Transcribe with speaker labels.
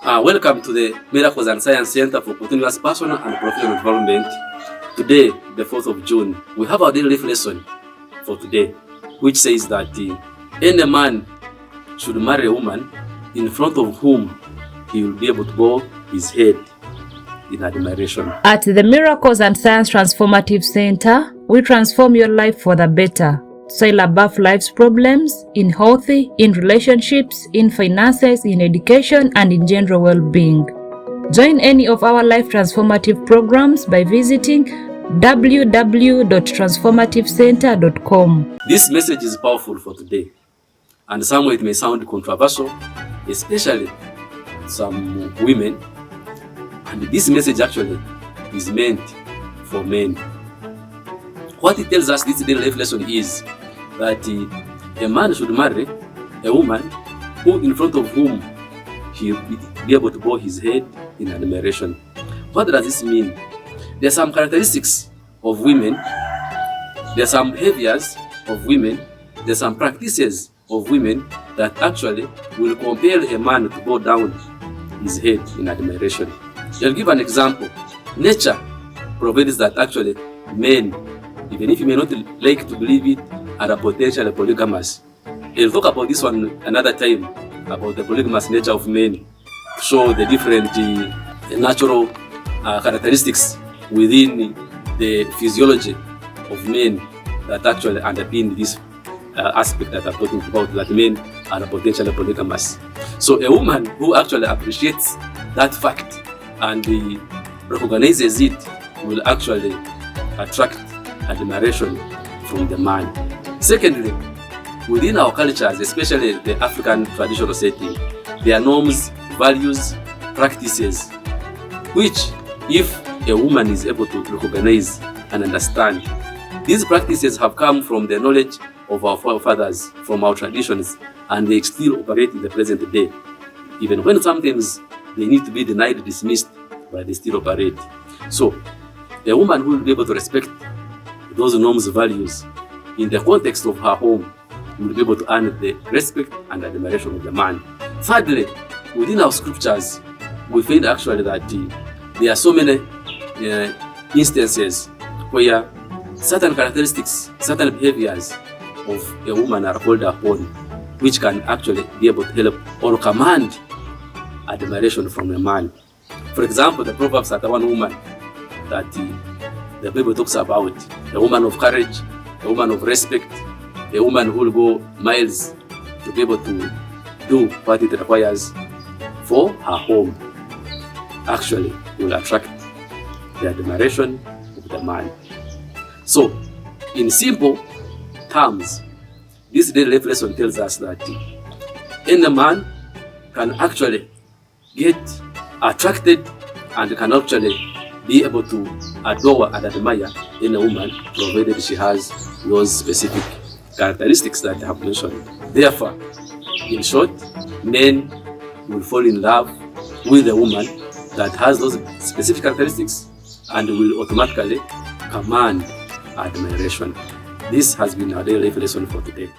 Speaker 1: Welcome to the Miracles and Science Center for Continuous Personal and Professional Development. Today, the 4th of June, we have our daily life lesson for today, which says that any man should marry a woman in front of whom he will be able to bow his head in admiration.
Speaker 2: At the Miracles and Science Transformative Center, we transform your life for the better. Sail above life's problems in health, in relationships, in finances, in education, and in general well-being. Join any of our life transformative programs by visiting www.transformativecenter.com.
Speaker 1: This message is powerful for today, and somewhere it may sound controversial, especially some women. And this message actually is meant for men. What it tells us this daily life lesson is that a man should marry a woman who, in front of whom he will be able to bow his head in admiration. What does this mean? There are some characteristics of women, there are some behaviors of women, there are some practices of women that actually will compel a man to bow down his head in admiration. I'll give an example. Nature provides that actually men, even if you may not like to believe it, are potentially polygamous. I'll talk about this one another time, about the polygamous nature of men, to show the different natural characteristics within the physiology of men that actually underpin this aspect that I'm talking about, that men are potentially polygamous. So a woman who actually appreciates that fact and recognizes it will actually attract admiration from the man. Secondly, within our cultures, especially the African traditional setting, there are norms, values, practices, which if a woman is able to recognize and understand, these practices have come from the knowledge of our forefathers, from our traditions, and they still operate in the present day. Even when sometimes they need to be denied, dismissed, but they still operate. So, a woman who will be able to respect those norms, values, in the context of her home, will be able to earn the respect and admiration of the man. Thirdly, within our scriptures, we find actually that there are so many instances where certain characteristics, certain behaviors of a woman are called upon, which can actually be able to help or command admiration from a man. For example, the Proverbs are the one woman that the Bible talks about, a woman of courage, a woman of respect, a woman who will go miles to be able to do what it requires for her home, actually will attract the admiration of the man. So, in simple terms, this daily life lesson tells us that any man can actually get attracted and can actually be able to adore and admire any woman, provided she has those specific characteristics that I have mentioned. Therefore, in short, men will fall in love with a woman that has those specific characteristics and will automatically command admiration. This has been our daily life lesson for today.